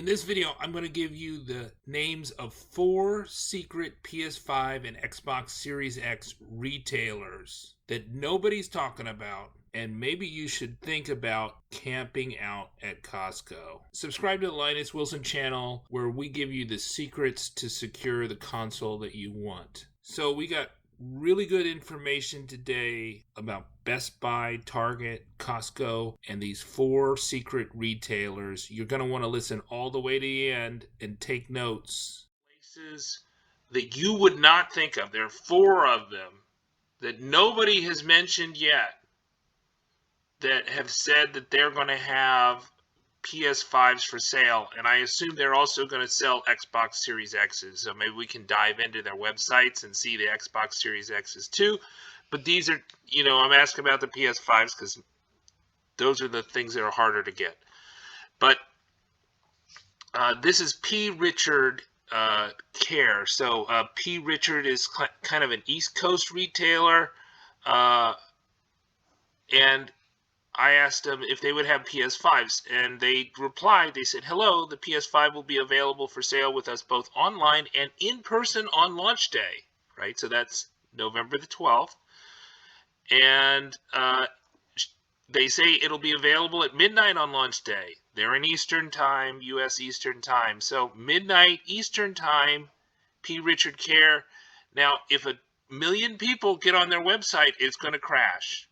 In this video, I'm going to give you the names of 4 secret PS5 and Xbox Series X retailers that nobody's talking about, and maybe you should think about camping out at Costco. Subscribe to the Linus Wilson channel where we give you the secrets to secure the console that you want. So we got really good information today about Best Buy, Target, Costco, and these 4 secret retailers. You're going to want to listen all the way to the end and take notes. Places that you would not think of. There are 4 of them that nobody has mentioned yet that have said that they're going to have PS5s for sale, and I assume they're also going to sell Xbox Series X's, so maybe we can dive into their websites and see the Xbox Series X's too. But these are, I'm asking about the PS5s because those are the things that are harder to get. But this is P. Richard Care. So P. Richard is kind of an East Coast retailer, and I asked them if they would have PS5s, and they replied, they said, hello, the PS5 will be available for sale with us both online and in person on launch day, right? So that's November the 12th. And they say it'll be available at midnight on launch day. They're in Eastern time, U.S. Eastern time. So midnight Eastern time, P. Richard Care. Now, if 1 million people get on their website, it's going to crash.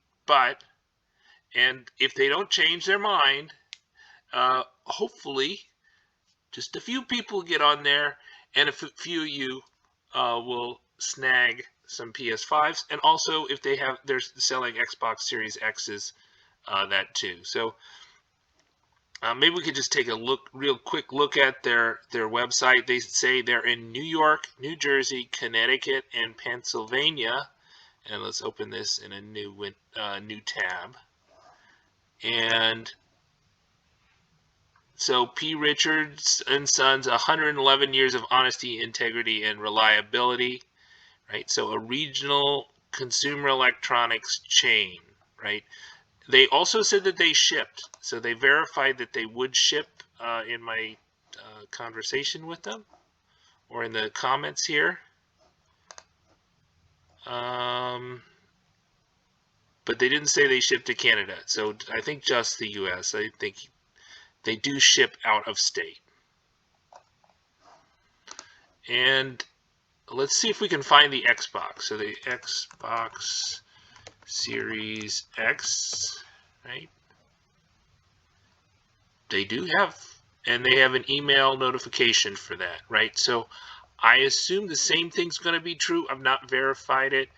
And if they don't change their mind, hopefully just a few people get on there, and a few of you will snag some PS5s. And also, if they're selling Xbox Series X's, that too. So maybe we could just take a real quick look at their website. They say they're in New York, New Jersey, Connecticut, and Pennsylvania. And let's open this in a new tab. And so P. Richards and Sons, 111 years of honesty, integrity, and reliability, right? So a regional consumer electronics chain, right? They also said that they shipped. So they verified that they would ship in my conversation with them or in the comments here. But they didn't say they shipped to Canada. So I think just the U.S. I think they do ship out of state. And let's see if we can find the Xbox. So the Xbox Series X, right? They do have, and they have an email notification for that, right? So I assume the same thing's going to be true. I've not verified it,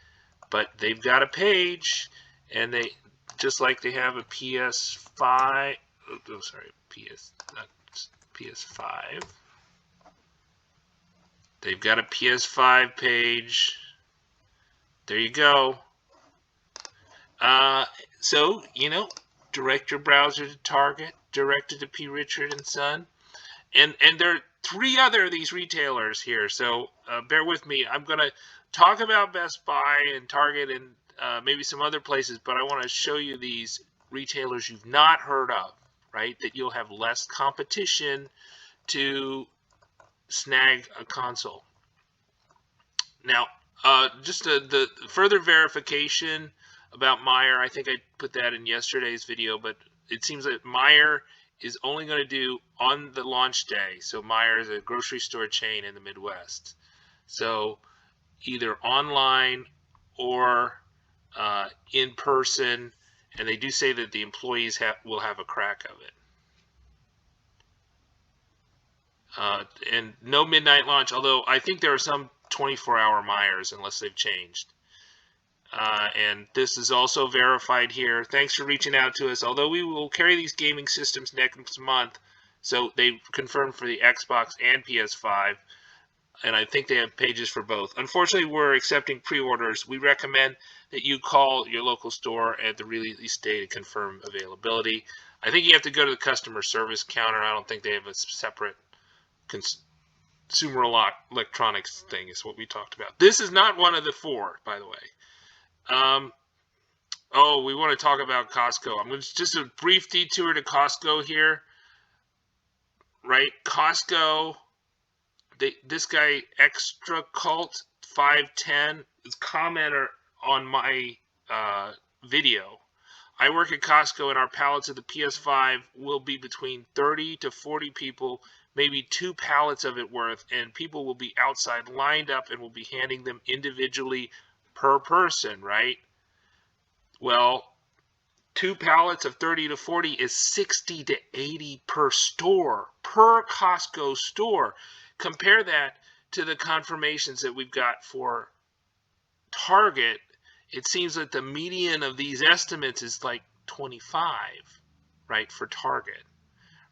but they've got a page. And they, just like they have a PS5, PS5. They've got a PS5 page. There you go. So, direct your browser to Target, direct it to P. Richard and Son. And there are 3 other of these retailers here. So bear with me. I'm going to talk about Best Buy and Target and maybe some other places, but I want to show you these retailers you've not heard of, right? That you'll have less competition to snag a console. Now, just the further verification about Meijer, I think I put that in yesterday's video, but it seems that Meijer is only going to do on the launch day. So Meijer is a grocery store chain in the Midwest. So either online or in person, and they do say that the employees will have a crack of it. And no midnight launch, although I think there are some 24-hour Meijers unless they've changed. And this is also verified here. Thanks for reaching out to us. Although we will carry these gaming systems next month, so they confirmed for the Xbox and PS5. And I think they have pages for both. Unfortunately, we're accepting pre-orders. We recommend that you call your local store at the release day to confirm availability. I think you have to go to the customer service counter. I don't think they have a separate consumer electronics thing, is what we talked about. This is not one of the 4, by the way. We want to talk about Costco. I'm going to just a brief detour to Costco here. right? Costco, this guy Extra Cult 510 is commenter on my video. I work at Costco, and our pallets of the PS5 will be between 30 to 40 people, maybe 2 pallets of it worth, and people will be outside lined up and will be handing them individually per person, right? Well, 2 pallets of 30 to 40 is 60 to 80 per store, per Costco store. Compare that to the confirmations that we've got for Target. It seems that the median of these estimates is like 25, right, for Target,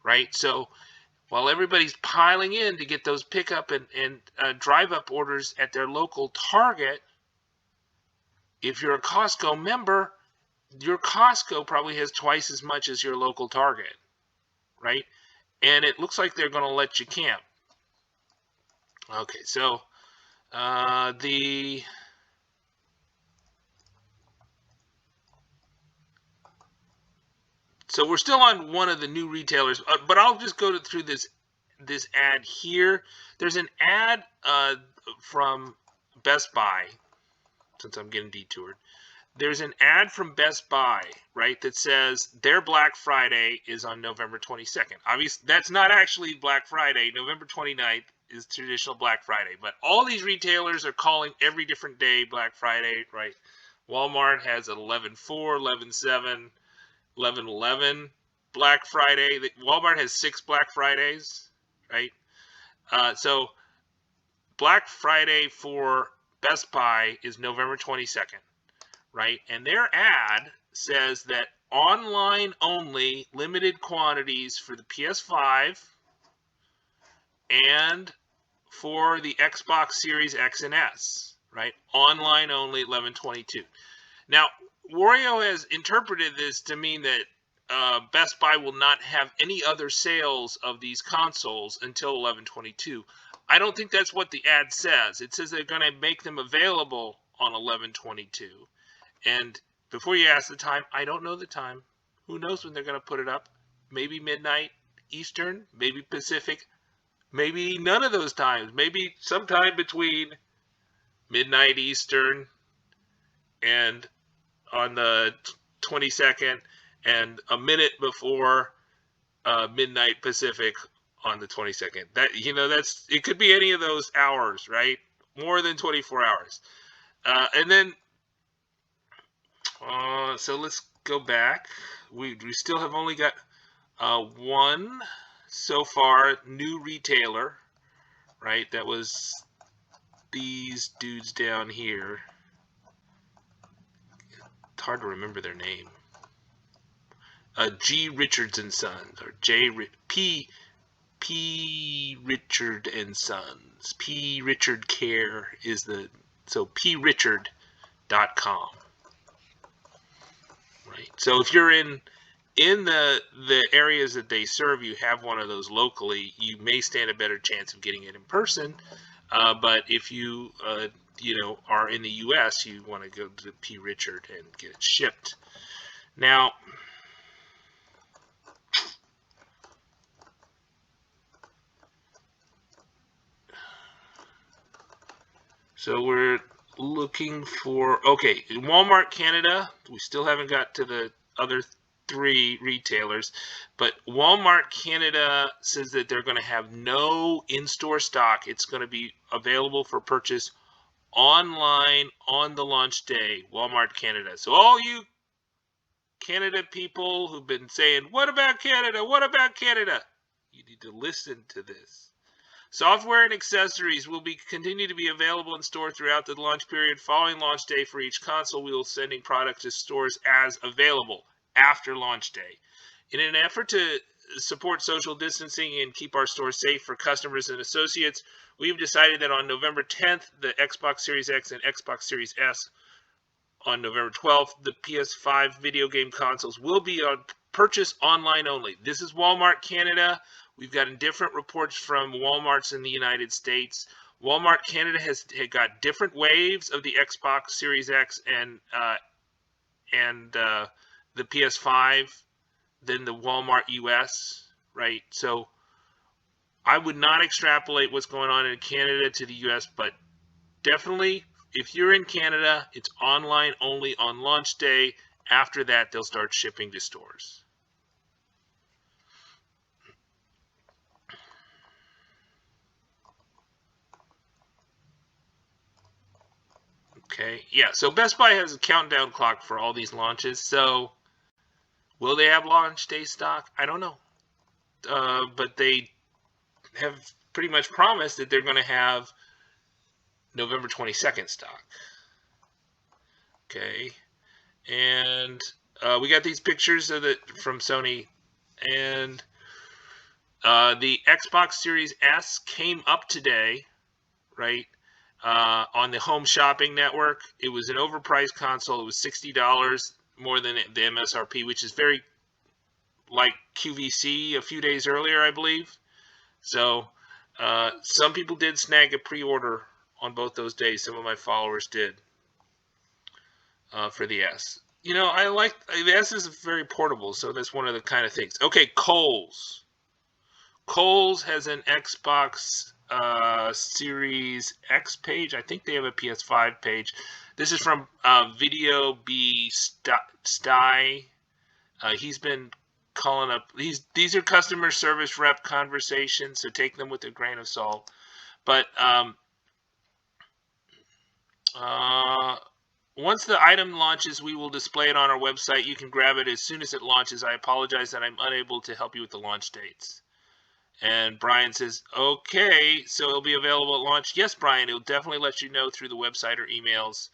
right? So while everybody's piling in to get those pickup and drive-up orders at their local Target, if you're a Costco member, your Costco probably has twice as much as your local Target, right? And it looks like they're going to let you camp. Okay, so so we're still on one of the new retailers, but I'll just go through this ad here. There's an ad from Best Buy, since I'm getting detoured. There's an ad from Best Buy, right, that says their Black Friday is on November 22nd. Obviously, that's not actually Black Friday. November 29th is traditional Black Friday. But all these retailers are calling every different day Black Friday, right? Walmart has 11/4, 11/7, 11/11 Black Friday. Walmart has 6 Black Fridays, right? So Black Friday for Best Buy is November 22nd. Right? And their ad says that online only, limited quantities for the PS5 and for the Xbox Series X and S, right? Online only, 11/22. Now, Wario has interpreted this to mean that Best Buy will not have any other sales of these consoles until 11/22. I don't think that's what the ad says. It says they're going to make them available on 11/22. And before you ask the time, I don't know the time. Who knows when they're going to put it up? Maybe midnight Eastern, maybe Pacific, maybe none of those times. Maybe sometime between midnight Eastern and on the 22nd and a minute before midnight Pacific on the 22nd. That's it could be any of those hours, right? More than 24 hours. And then so let's go back. We still have only got one so far new retailer, right? That was these dudes down here. It's hard to remember their name. G. Richards and Sons, or P. Richard and Sons. P. Richard Care is so prichard.com. Right. So if you're in the areas that they serve, you have one of those locally, you may stand a better chance of getting it in person. But if you are in the U.S., you want to go to P. Richard and get it shipped. Now, so we're looking for, okay, in Walmart Canada, we still haven't got to the other 3 retailers, but Walmart Canada says that they're going to have no in-store stock. It's going to be available for purchase online on the launch day, Walmart Canada. So all you Canada people who've been saying, what about Canada? What about Canada? You need to listen to this. Software and accessories will continue to be available in store throughout the launch period. Following launch day for each console, we will sending products to stores as available after launch day. In an effort to support social distancing and keep our stores safe for customers and associates, we've decided that on November 10th, the Xbox Series X and Xbox Series S, on November 12th, the PS5 video game consoles will be on purchase online only. This is Walmart Canada. We've gotten different reports from Walmarts in the United States. Walmart Canada has got different waves of the Xbox Series X and the PS5 than the Walmart US, right? So I would not extrapolate what's going on in Canada to the US, but definitely if you're in Canada, it's online only on launch day. After that, they'll start shipping to stores. Okay, yeah, so Best Buy has a countdown clock for all these launches. So will they have launch day stock? I don't know. But they have pretty much promised that they're going to have November 22nd stock. Okay, and we got these pictures of it from Sony, and the Xbox Series S came up today, right? On the Home Shopping Network. It was an overpriced console. It was $60 more than the MSRP, which is very like QVC a few days earlier, I believe. So some people did snag a pre-order on both those days. Some of my followers did for the S. You know, I like the S is very portable, so that's one of the kind of things. Okay, Kohls. Kohls has an Xbox Series X page. I think they have a PS5 page. This is from Video B Stieve. He's been calling up. These are customer service rep conversations, so take them with a grain of salt. But once the item launches, we will display it on our website. You can grab it as soon as it launches. I apologize that I'm unable to help you with the launch dates. And Brian says, okay, so it'll be available at launch. Yes, Brian, it'll definitely let you know through the website or emails,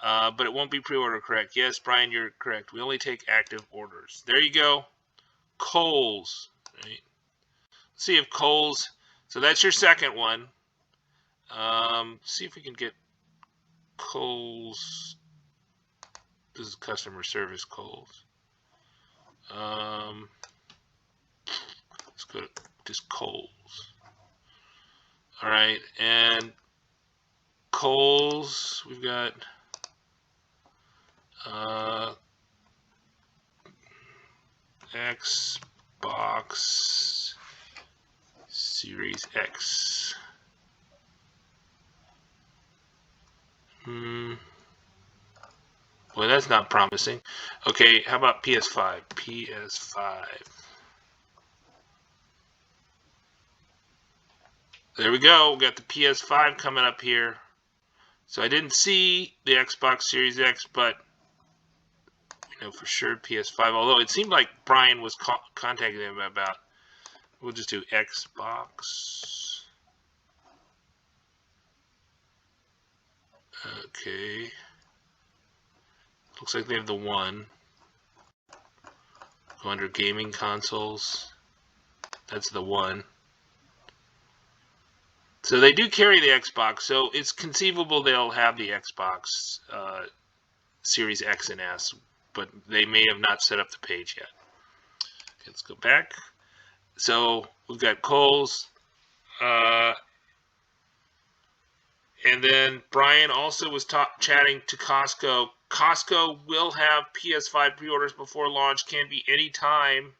but it won't be pre-order, correct? Yes, Brian, you're correct. We only take active orders. There you go. Kohls. Right? Let's see if Kohls, so that's your second one. See if we can get Kohls. This is customer service Kohls. Let's go to just Kohls. All right, and Kohls, we've got Xbox Series X. Well, that's not promising. Okay, how about PS5? PS5. There we go. We got the PS5 coming up here. So I didn't see the Xbox Series X, but we know for sure PS5. Although it seemed like Brian was contacting him about. We'll just do Xbox. Okay. Looks like they have the one. Go under gaming consoles. That's the one. So they do carry the Xbox, so it's conceivable they'll have the Xbox Series X and S, but they may have not set up the page yet. Okay, let's go back. So we've got Kohls, and then Brian also was chatting to Costco. Costco will have PS5 pre-orders before launch. Can be any time.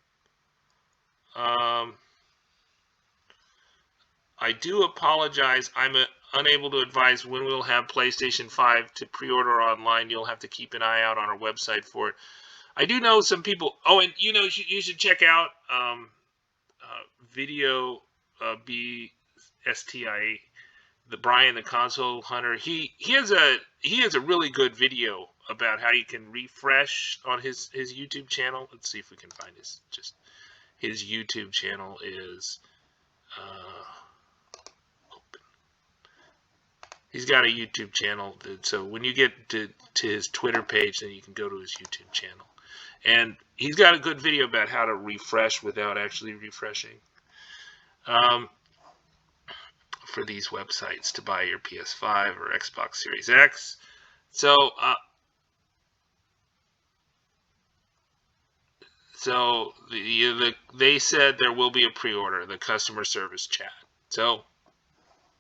I do apologize. I'm unable to advise when we'll have PlayStation 5 to pre-order online. You'll have to keep an eye out on our website for it. I do know some people. Oh, and you know you should check out Video B STIA. The Brian the Console Hunter. He has a really good video about how you can refresh on his YouTube channel. Let's see if we can find his YouTube channel is open. He's got a YouTube channel, so when you get to his Twitter page, then you can go to his YouTube channel, and he's got a good video about how to refresh without actually refreshing. For these websites to buy your PS5 or Xbox Series X. So they said there will be a pre-order, the customer service chat. So,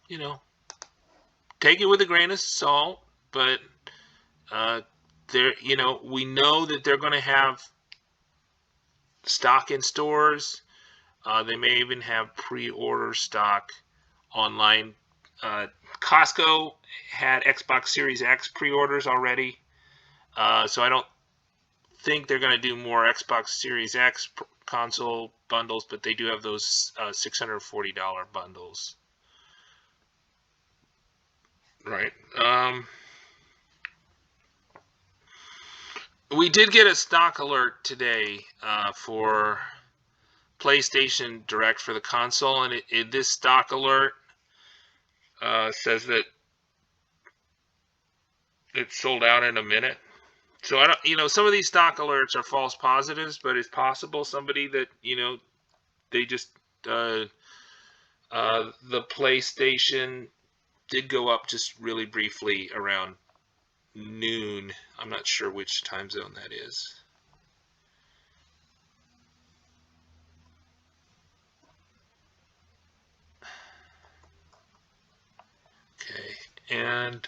you know, take it with a grain of salt, but we know that they're going to have stock in stores. They may even have pre-order stock online. Costco had Xbox Series X pre-orders already, so I don't think they're going to do more Xbox Series X console bundles, but they do have those $640 bundles. Right. We did get a stock alert today for PlayStation Direct for the console, and this stock alert says that it's sold out in a minute. So I don't, some of these stock alerts are false positives, but it's possible somebody that they just the PlayStation did go up just really briefly around noon. I'm not sure which time zone that is. Okay, and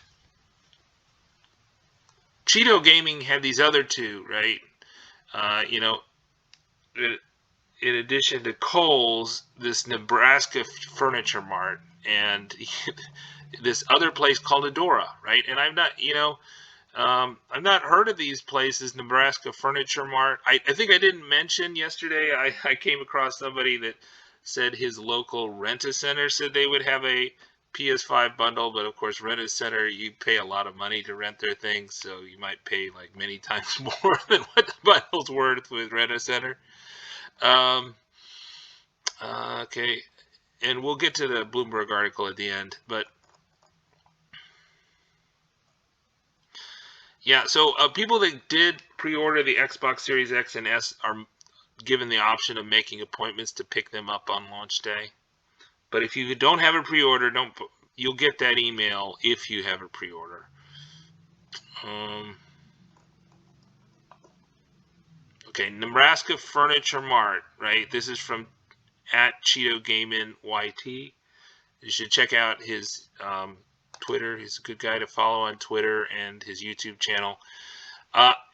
Cheeto Gaming had these other two, right? In addition to Kohls, this Nebraska Furniture Mart, and this other place called Adorama, right? And I've not heard of these places, Nebraska Furniture Mart. I think I didn't mention yesterday, I came across somebody that said his local Rent-A-Center said they would have a PS5 bundle, but of course Rent-A-Center, you pay a lot of money to rent their things, so you might pay like many times more than what the bundle's worth with Rent-A-Center. Okay, and we'll get to the Bloomberg article at the end, but yeah, so people that did pre-order the Xbox Series X and S are given the option of making appointments to pick them up on launch day. But if you don't have a pre-order, you'll get that email if you have a pre-order. Okay, Nebraska Furniture Mart, right? This is from @Cheeto Gaming YT. You should check out his Twitter. He's a good guy to follow on Twitter and his YouTube channel.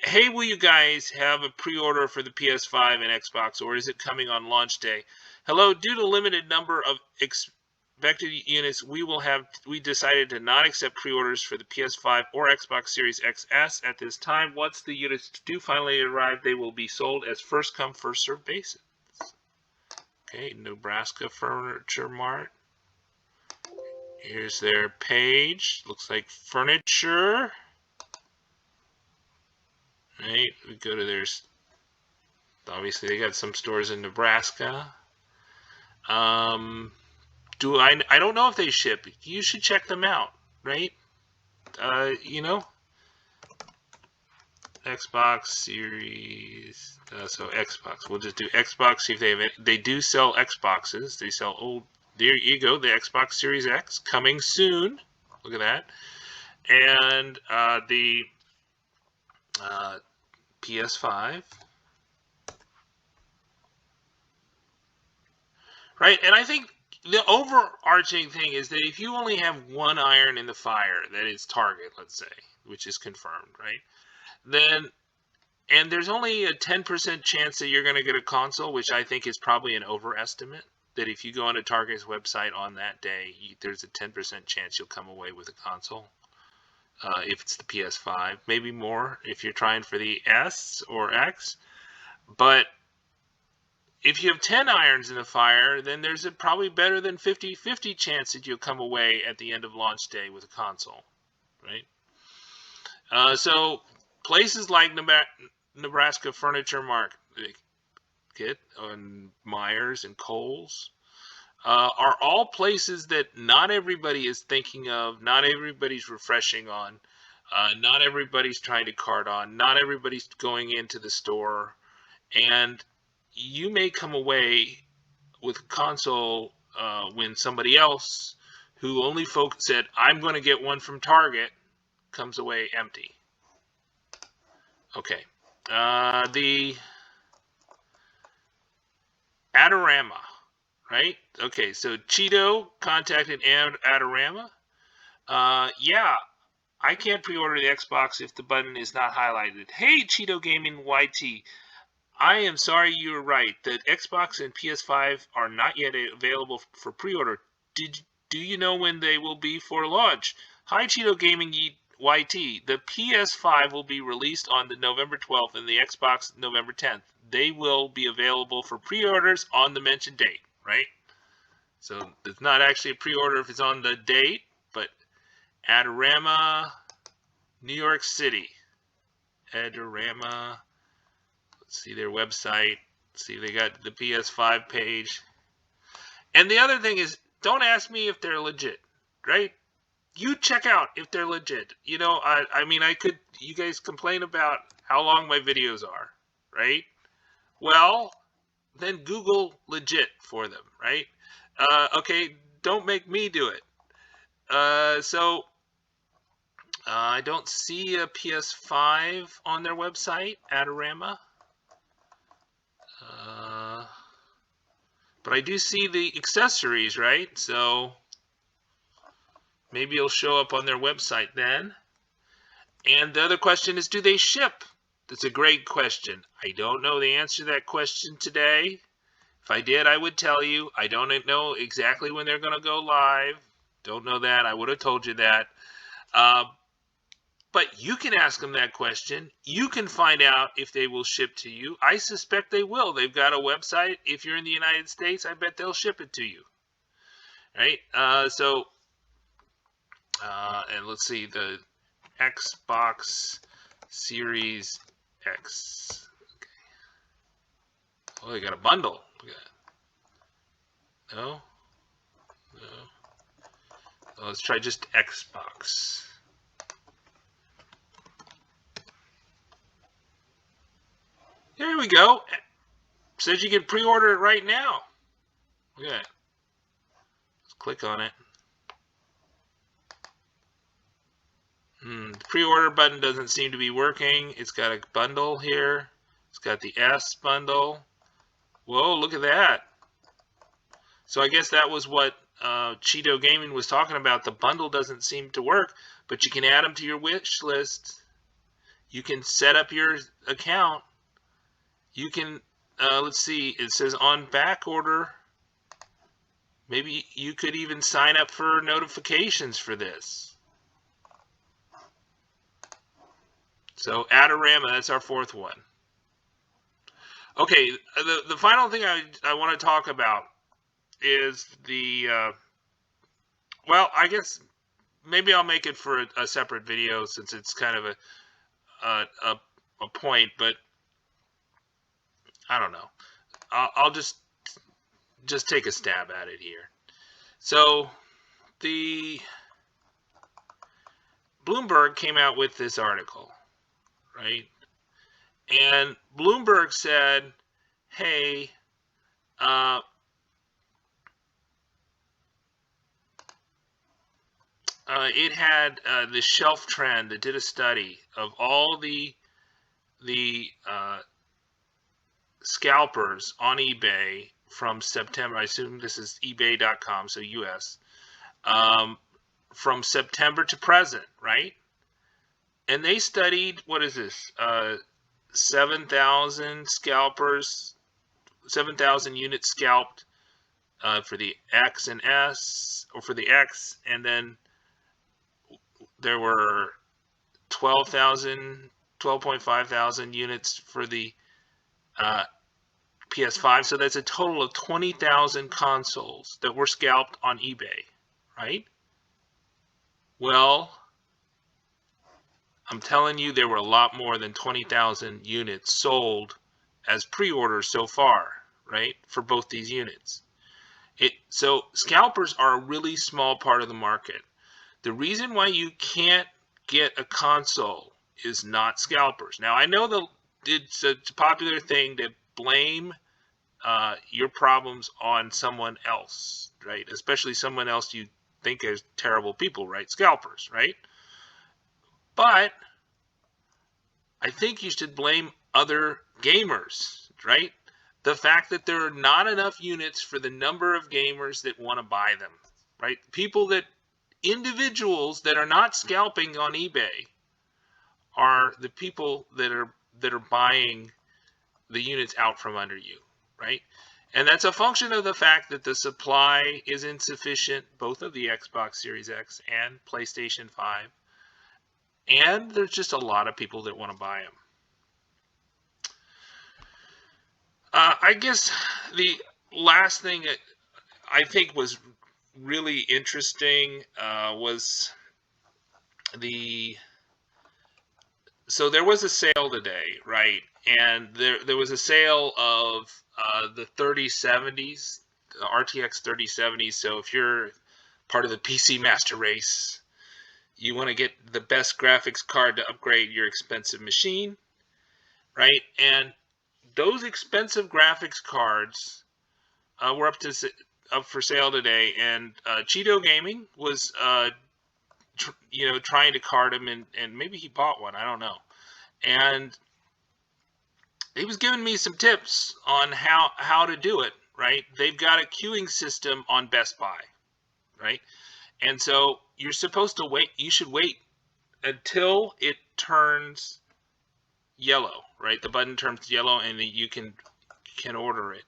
Hey, will you guys have a pre-order for the PS5 and Xbox, or is it coming on launch day? Hello, due to limited number of expected units, we decided to not accept pre-orders for the PS5 or Xbox Series XS at this time. Once the units do finally arrive, they will be sold as first come, first served basis. Okay, Nebraska Furniture Mart. Here's their page. Looks like furniture. Right, we go to theirs. Obviously, they got some stores in Nebraska. I don't know if they ship. You should check them out, right? Xbox Series. So Xbox. We'll just do Xbox. See if they have it. They do sell Xboxes. They sell old. There you go. The Xbox Series X coming soon. Look at that. And the PS5. Right, and I think the overarching thing is that if you only have one iron in the fire, that is target, let's say, which is confirmed, right? And there's only a 10% chance that you're going to get a console, which I think is probably an overestimate. That if you go onto Target's website on that day, there's a 10% chance you'll come away with a console. If it's the PS5, maybe more if you're trying for the S or X. But if you have 10 irons in the fire, then there's a probably better than 50-50 chance that you'll come away at the end of launch day with a console, right? So places like Nebraska Furniture Market and Myers and Kohls are all places that not everybody is thinking of, not everybody's refreshing on, not everybody's trying to cart on, not everybody's going into the store, and you may come away with a console when somebody else who only said, I'm going to get one from Target, comes away empty. Okay. The Adorama, right? Okay, so Cheeto contacted Adorama. Yeah, I can't pre-order the Xbox if the button is not highlighted. Hey, Cheeto Gaming YT. I am sorry you were right. The Xbox and PS5 are not yet available for pre-order. Do you know when they will be for launch? Hi, Cheeto Gaming YT. The PS5 will be released on the November 12th and the Xbox November 10th. They will be available for pre-orders on the mentioned date, right? So it's not actually a pre-order if it's on the date, but Adorama, New York City. Adorama. Let's see their website. See if they got the PS5 page. And the other thing is, don't ask me if they're legit, right? You check out if they're legit. You know, I mean, you guys complain about how long my videos are, right? Well, then Google legit for them, right? Okay, don't make me do it. So I don't see a PS5 on their website, Adorama. But I do see the accessories, right? So maybe it'll show up on their website then. And the other question is, do they ship? That's a great question. I don't know the answer to that question today. If I did, I would tell you. I don't know exactly when they're going to go live. Don't know that. I would have told you that. But you can ask them that question. You can find out if they will ship to you. I suspect they will. They've got a website. If you're in the United States, I bet they'll ship it to you. Right? And let's see, the Xbox Series X. Okay. Oh, they got a bundle. Look at that. No? No. Oh, let's try just Xbox. There we go. Says you can pre-order it right now. Look at that. Let's click on it. The pre-order button doesn't seem to be working. It's got a bundle here. It's got the S bundle. Whoa, look at that. So I guess that was what Cheeto Gaming was talking about. The bundle doesn't seem to work, but you can add them to your wish list. You can set up your account. You can, let's see, it says on back order. Maybe you could even sign up for notifications for this. So Adorama, that's our fourth one. Okay, the final thing I want to talk about is the, well, I guess maybe I'll make it for a separate video since it's kind of a point, but I don't know. I'll just take a stab at it here. So the Bloomberg came out with this article, right? And Bloomberg said, hey, it had the shelf trend that did a study of all the scalpers on eBay from September. I assume this is ebay.com, so US, from September to present, right? And they studied, what is this, 7,000 scalpers, 7,000 units scalped for the X and S, or for the X, and then there were 12.5 thousand units for the PS5. So that's a total of 20,000 consoles that were scalped on eBay, right? Well, I'm telling you, there were a lot more than 20,000 units sold as pre-orders so far, right, for both these units. So scalpers are a really small part of the market. The reason why you can't get a console is not scalpers. Now, I know it's a popular thing to blame your problems on someone else, right? Especially someone else you think is terrible people, right? Scalpers, right? But I think you should blame other gamers, right? The fact that there are not enough units for the number of gamers that want to buy them, right? Individuals that are not scalping on eBay are the people that are buying the units out from under you, right? And that's a function of the fact that the supply is insufficient, both of the Xbox Series X and PlayStation 5. And there's just a lot of people that want to buy them. I guess the last thing that I think was really interesting was so there was a sale today, right? And there was a sale of the 3070s, the RTX 3070s. So if you're part of the PC Master Race, you want to get the best graphics card to upgrade your expensive machine, right? And those expensive graphics cards were up for sale today, and Cheeto Gaming was trying to card him, and maybe he bought one, I don't know. And he was giving me some tips on how to do it, right? They've got a queuing system on Best Buy, right? And so you're supposed to wait. You should wait until it turns yellow, right? The button turns yellow, and you can order it.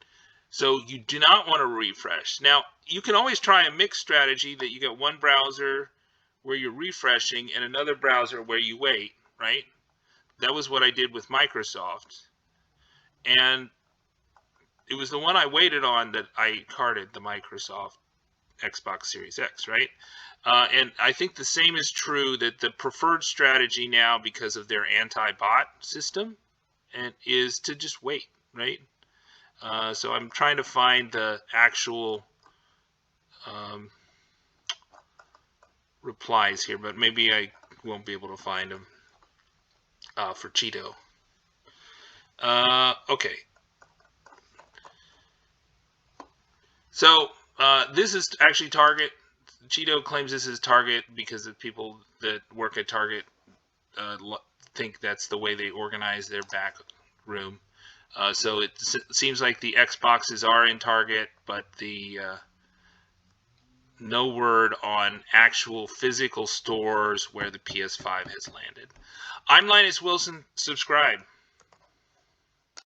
So you do not want to refresh. Now, you can always try a mixed strategy that you get one browser where you're refreshing and another browser where you wait, right? That was what I did with Microsoft. And it was the one I waited on that I carded, the Microsoft Xbox Series X, right? And I think the same is true, that the preferred strategy now, because of their anti-bot system, is to just wait, right? So I'm trying to find the actual replies here, but maybe I won't be able to find them for Cheeto. Okay. So this is actually Target. Cheeto claims this is Target because the people that work at Target think that's the way they organize their back room. So it seems like the Xboxes are in Target, but the no word on actual physical stores where the PS5 has landed. I'm Linus Wilson. Subscribe.